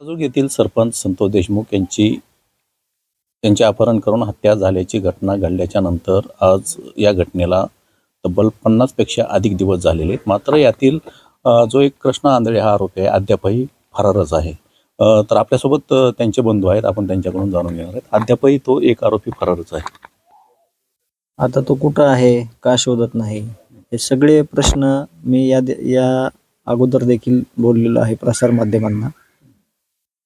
काजूर येथील सरपंच संतोष देशमुख यांचे अपहरण करून हत्या झाल्याची घटना घडल्याच्या नंतर आज या घटनेला तब्बल 50 पेक्षा अधिक दिवस झालेले आहेत. मात्र यातील जो एक कृष्ण आंधळे हा आरोपी आहे अद्यापही फरारच आहे. तर आपल्यासोबत त्यांचे बंधू आहेत, आपण त्यांच्याकडून जाणून घेणार आहेत. अद्यापही तो एक आरोपी फरारच आहे. आता तो कुठं आहे, का शोधत नाही, हे सगळे प्रश्न मी या अगोदर देखील बोललेलो आहे प्रसार माध्यमांना.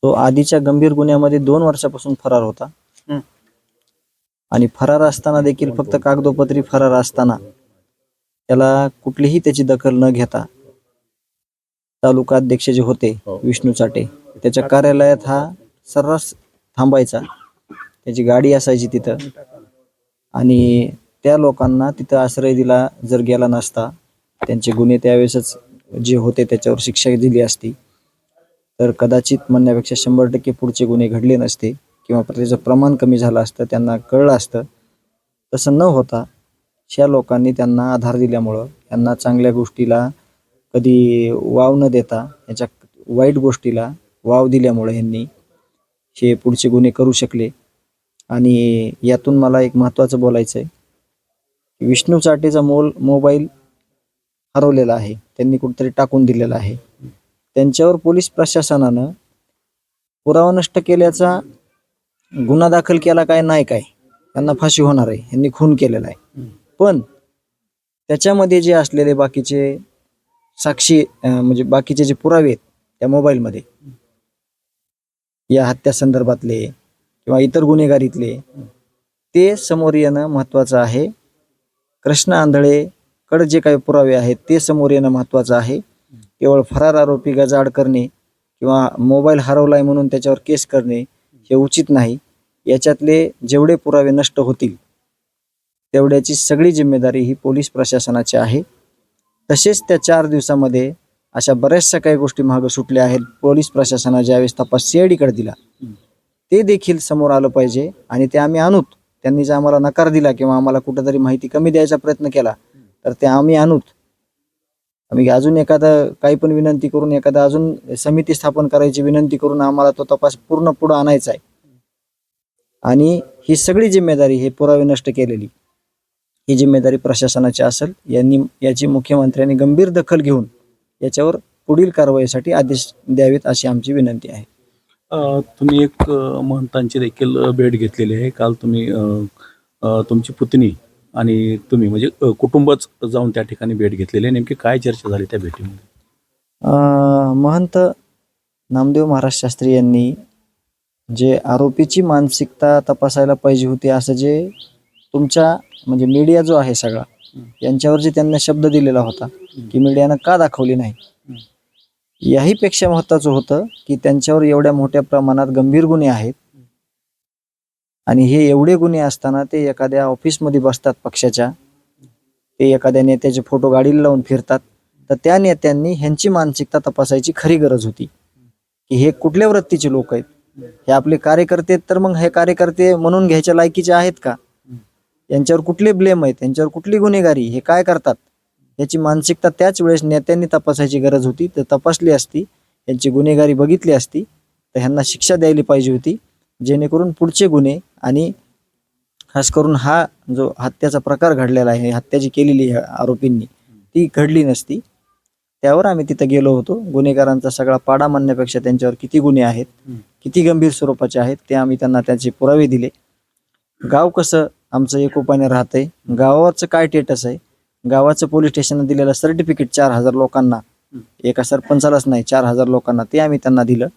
तो आधीच्या गंभीर गुन्ह्यामध्ये 2 वर्षापासून फरार होता. आणि फरार असताना देखील फक्त कागदोपत्री फरार असताना त्याला कुठलीही त्याची दखल न घेता तालुका अध्यक्ष जे होते विष्णू चाटे, त्याच्या कार्यालयात हा सर्रास थांबायचा. त्याची गाडी असायची तिथं आणि त्या लोकांना तिथं आश्रय दिला जर गेला नसता, त्यांचे गुन्हे त्यावेळेसच जे होते त्याच्यावर शिक्षा दिली असती, तर कदाचित म्हणण्यापेक्षा 100% पुढचे गुन्हे घडले नसते किंवा त्याचं प्रमाण कमी झालं असतं, त्यांना कळलं असतं. तसं न होता ह्या लोकांनी त्यांना आधार दिल्यामुळं, यांना चांगल्या गोष्टीला कधी वाव न देता याच्या वाईट गोष्टीला वाव दिल्यामुळे यांनी हे पुढचे गुन्हे करू शकले. आणि यातून मला एक महत्त्वाचं बोलायचं आहे की विष्णू चाटेचा मोबाईल हरवलेला आहे, त्यांनी कुठेतरी टाकून दिलेला आहे. त्यांच्यावर पोलीस प्रशासनानं पुरावा नष्ट केल्याचा गुन्हा दाखल केला काय नाही, काय त्यांना फाशी होणार आहे, यांनी खून केलेला आहे. पण त्याच्यामध्ये जे असलेले बाकीचे साक्षी म्हणजे बाकीचे जे पुरावे आहेत त्या मोबाईलमध्ये, या हत्या संदर्भातले किंवा इतर गुन्हेगारीतले, ते समोर येणं महत्त्वाचं आहे. कृष्ण आंधळेकडे जे काही पुरावे आहेत ते समोर येणं महत्त्वाचं आहे. केवळ फरार आरोपी गजाआड करणे किंवा मोबाईल हरवलाय म्हणून त्याच्यावर केस करणे हे उचित नाही. याच्यातले जेवढे पुरावे नष्ट होतील तेवढ्याची सगळी जिम्मेदारी ही पोलीस प्रशासनाची आहे. तसेच त्या 4 दिवसामध्ये अशा बऱ्याचशा काही गोष्टी मागं सुटल्या आहेत. पोलीस प्रशासनाने ज्यावेळेस तपास CIDकडे दिला ते देखील समोर आलं पाहिजे आणि ते आम्ही आणूत. त्यांनी जर आम्हाला नकार दिला किंवा आम्हाला कुठेतरी माहिती कमी द्यायचा प्रयत्न केला तर ते आम्ही आणूत. आम्ही अजून एखादं काही पण विनंती करून, एखादा अजून समिती स्थापन करायची विनंती करून आम्हाला तो तपास पूर्ण पुढं आणायचा आहे. आणि ही सगळी जिम्मेदारी, हे पुरावे नष्ट केलेली ही जिम्मेदारी प्रशासनाची असेल. याची मुख्यमंत्र्यांनी गंभीर दखल घेऊन याच्यावर पुढील कारवाईसाठी आदेश द्यावेत अशी आमची विनंती आहे. तुम्ही एक महंतांची देखील भेट घेतलेली आहे. काल तुम्ही तुमची पुतणी आणि तुम्ही म्हणजे कुटुंबच जाऊन त्या ठिकाणी भेट घेतलेली आहे. नेमकी काय चर्चा झाली त्या भेटीमध्ये? महंत नामदेव महाराज शास्त्री यांनी जे आरोपीची मानसिकता तपासायला पाहिजे होती, असं जे तुमच्या म्हणजे मीडिया जो आहे सगळा, यांच्यावर जे त्यांना शब्द दिलेला होता की मीडियानं का दाखवली नाही, याहीपेक्षा महत्त्वाचं होतं की त्यांच्यावर एवढ्या मोठ्या प्रमाणात गंभीर गुन्हे आहेत आणि हे एवढे गुन्हे असताना ते एखाद्या ऑफिसमध्ये बसतात पक्षाच्या, ते एखाद्या नेत्याचे फोटो गाडीला लावून फिरतात. तर त्या नेत्यांनी ह्यांची मानसिकता तपासायची खरी गरज होती की हे कुठल्या वृत्तीचे लोक आहेत, हे आपले कार्यकर्ते आहेत, तर मग हे कार्यकर्ते म्हणून घ्यायच्या लायकीचे आहेत का, यांच्यावर कुठले ब्लेम आहेत, यांच्यावर कुठली गुन्हेगारी, हे काय करतात, याची मानसिकता त्याच वेळेस नेत्यांनी तपासायची गरज होती. तर तपासली असती, यांची गुन्हेगारी बघितली असती, तर ह्यांना शिक्षा द्यायला पाहिजे होती, जेणेकरून पुढचे गुन्हे आणि खास करून हा जो हत्याचा प्रकार घडलेला आहे, हत्या जी केलेली आहे आरोपींनी, ती घडली नसती. त्यावर आम्ही तिथं गेलो होतो. गुन्हेगारांचा सगळा पाडा म्हणण्यापेक्षा त्यांच्यावर किती गुन्हे आहेत, किती गंभीर स्वरूपाचे आहेत, ते आम्ही त्यांना त्याचे पुरावे दिले. गाव कसं आमचं एकोपाने राहतंय, गावाचं काय स्टेटस आहे, गावाचं पोलीस स्टेशनने दिलेलं सर्टिफिकेट 4000 लोकांना, एका सरपंचालाच नाही 4000 लोकांना, ते आम्ही त्यांना दिलं.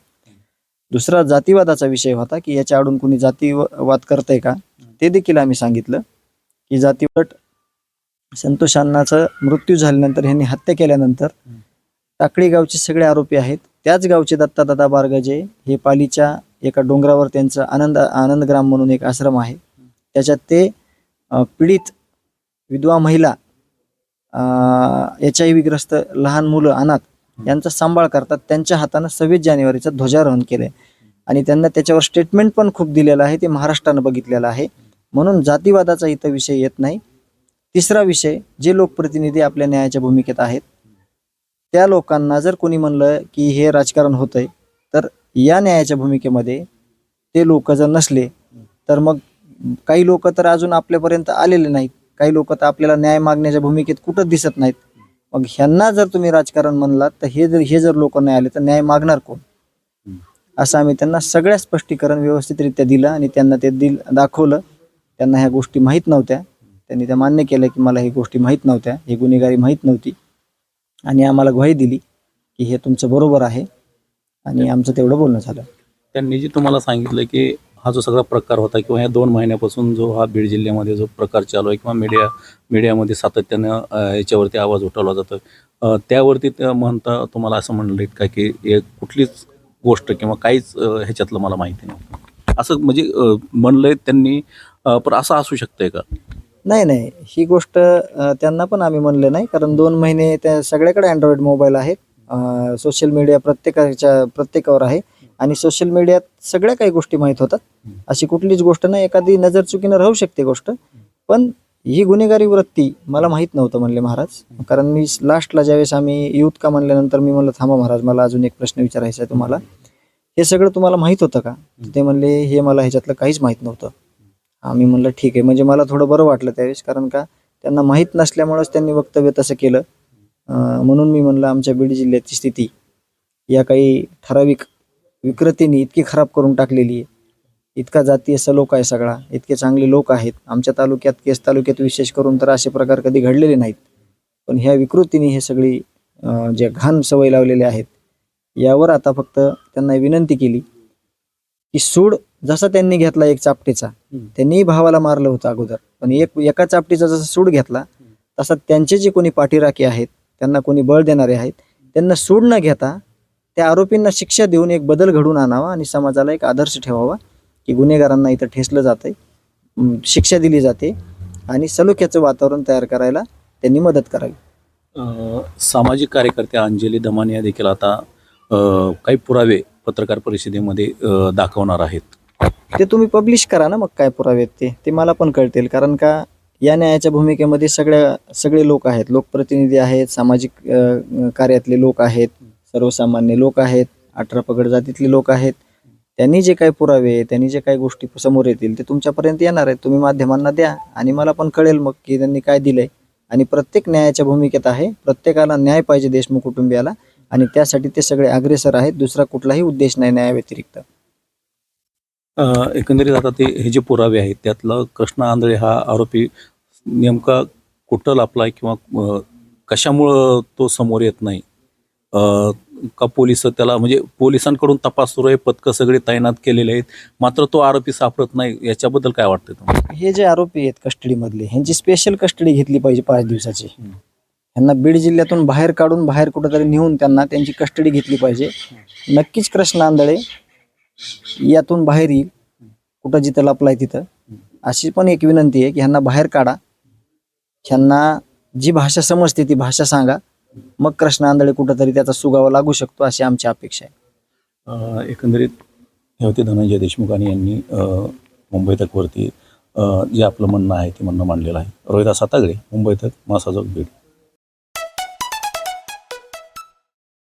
दुसरा जातीवादाचा विषय होता की याच्या आडून कुणी जातीवाद करतंय का, ते देखील आम्ही सांगितलं की जातीवाद, संतोष अण्णाचा मृत्यू झाल्यानंतर ह्यांनी हत्या केल्यानंतर टाकळी गावचे सगळे आरोपी आहेत. त्याच गावचे दत्तादादा बारगजे हे पालीच्या एका डोंगरावर त्यांचं आनंदग्राम म्हणून एक आश्रम आहे, त्याच्यात ते पीडित विधवा महिला, HIV ग्रस्त लहान मुलं, अनाथ यांचा सांभाळ करतात. त्यांच्या हातानं 26 जानेवारीचं ध्वजारोहण केलंय आणि त्यांना त्याच्यावर स्टेटमेंट पण खूप दिलेलं आहे, ते महाराष्ट्रानं बघितलेलं आहे. म्हणून जातीवादाचा इथं विषय येत नाही. तिसरा विषय, जे लोकप्रतिनिधी आपल्या न्यायाच्या भूमिकेत आहेत त्या लोकांना जर कोणी म्हणलं की हे राजकारण होतंय, तर या न्यायाच्या भूमिकेमध्ये ते लोक जर नसले तर मग काही लोक तर अजून आपल्यापर्यंत आलेले नाहीत, काही लोक तर आपल्याला न्याय मागण्याच्या भूमिकेत कुठंच दिसत नाहीत. मग ह्यांना जर तुम्ही राजकारण म्हणलात तर हे जर लोक नाही आले तर न्याय मागणार कोण? असं आम्ही त्यांना सगळ्या स्पष्टीकरण व्यवस्थितरित्या दिलं आणि त्यांना ते दाखवलं. त्यांना ह्या गोष्टी माहीत नव्हत्या, त्यांनी त्या मान्य केलं की मला ही गोष्टी माहीत नव्हत्या, ही गुन्हेगारी माहीत नव्हती आणि आम्हाला ग्वाही दिली की हे तुमचं बरोबर आहे आणि आमचं तेवढं बोलणं झालं. त्यांनी जे तुम्हाला सांगितलं की हा जो सगळा प्रकार होता किंवा ह्या 2 महिन्यापासून जो हा बीड जिल्ह्यामध्ये जो प्रकार चालू आहे किंवा मीडियामध्ये सातत्यानं याच्यावरती आवाज उठवला जातो, त्यावरती ते म्हणता तुम्हाला असं म्हणलं का की कुठलीच गोष्ट किंवा काहीच ह्याच्यातलं मला माहिती नाही असं म्हणजे म्हणलंय त्यांनी, पण असं असू शकतंय का? नाही, ही गोष्ट त्यांना पण आम्ही म्हणलं नाही, कारण 2 महिने त्या सगळ्याकडे अँड्रॉइड मोबाईल आहेत. सोशल मीडिया प्रत्येकावर आहे आणि सोशल मीडियात सगळ्या काही गोष्टी माहीत होतात. अशी कुठलीच गोष्ट नाही, एखादी नजर चुकीनं राहू शकते गोष्ट, पण ही गुन्हेगारी वृत्ती मला माहीत नव्हतं म्हणले महाराज. कारण मी लास्टला ज्यावेळेस आम्ही युथ का म्हणल्यानंतर मी म्हणलं थांबा महाराज, मला अजून एक प्रश्न विचारायचा आहे तुम्हाला, हे सगळं तुम्हाला माहीत होतं का? ते म्हणले हे मला ह्याच्यातलं काहीच माहीत नव्हतं. आम्ही म्हणलं ठीक आहे. म्हणजे मला थोडं बरं वाटलं त्यावेळेस, कारण का त्यांना माहीत नसल्यामुळेच त्यांनी वक्तव्य तसं केलं. म्हणून मी म्हणलं आमच्या बीड जिल्ह्याची स्थिती या काही ठराविक विकृतींनी इतकी खराब करून टाकलेली आहे. इतका जातीय सलोखा आहे सगळा, इतके चांगले लोक आहेत आमच्या तालुक्यात, केस तालुक्यात विशेष करून तर असे प्रकार कधी घडलेले नाहीत. पण ह्या विकृतीने हे सगळी जे घाण सवय लावलेले आहेत, यावर आता फक्त त्यांना विनंती केली की सूड जसा त्यांनी घेतला एक चापटीचा, त्यांनी भावाला मारलं होतं अगोदर, पण एका चापटीचा जसा सूड घेतला तसा त्यांचे जे कोणी पाठीराखे आहेत, त्यांना कोणी बळ देणारे आहेत, त्यांना सूड न घेता त्या आरोपींना शिक्षा देऊन एक बदल घडवून आणावा आणि समाजाला एक आदर्श ठेवावा की गुन्हेगारांना इथं ठेसलं जातंय, शिक्षा दिली जाते आणि सलोख्याचं वातावरण तयार करायला त्यांनी मदत करावी. सामाजिक कार्यकर्त्या अंजली दमानिया देखील आता काही पुरावे पत्रकार परिषदेमध्ये दाखवणार आहेत. ते तुम्ही पब्लिश करा ना, मग काय पुरावे आहेत ते मला पण कळतील. कारण का या न्यायाच्या भूमिकेमध्ये सगळे लोक आहेत, लोकप्रतिनिधी आहेत, सामाजिक कार्यातले लोक आहेत, सर्वसामान्य लोक आहेत, 18 पगड जातीतले लोक आहेत. त्यांनी जे काही पुरावे, त्यांनी जे काही गोष्टी समोर येतील ते तुमच्यापर्यंत येणार आहेत. तुम्ही माध्यमांना द्या आणि मला पण कळेल मग की त्यांनी काय दिलंय. आणि प्रत्येक न्यायाच्या भूमिकेत आहे, प्रत्येकाला न्याय पाहिजे देशमुख कुटुंबियाला, आणि त्यासाठी ते सगळे अग्रेसर आहेत. दुसरा कुठलाही उद्देश नाही न्यायाव्यतिरिक्त. एकंदरीत आता हे जे पुरावे आहेत त्यातलं कृष्णा आंधळे हा आरोपी नेमका कुठं लपलाय किंवा कशामुळं तो समोर येत नाही, का पोलिस त्याला म्हणजे पोलिसांकडून तपास सुरू आहे, पथकं सगळे तैनात केलेले आहेत, मात्र तो आरोपी सापडत नाही, याच्याबद्दल काय वाटतं तुम्हाला? हे जे आरोपी आहेत कस्टडीमधले, ह्यांची स्पेशल कस्टडी घेतली पाहिजे 5 दिवसाची. ह्यांना बीड जिल्ह्यातून बाहेर काढून बाहेर कुठेतरी नेऊन त्यांची कस्टडी घेतली पाहिजे. नक्कीच कृष्णा आंधळे यातून बाहेर येईल, कुठं जिथं लपलाय तिथं. अशी पण एक विनंती आहे की ह्यांना बाहेर काढा, ह्यांना जी भाषा समजते ती भाषा सांगा, मग कृष्णा आंधळे कुठंतरी त्याचा सुगावा लागू शकतो, अशी आमची अपेक्षा आहे. एकंदरीत हे होते धनंजय देशमुख आणि यांनी मुंबई तकवरती जे आपलं म्हणणं आहे ते म्हणणं मांडलेलं आहे. रोहिदास सातागडे, मुंबई तक, मासाजोग, बीड.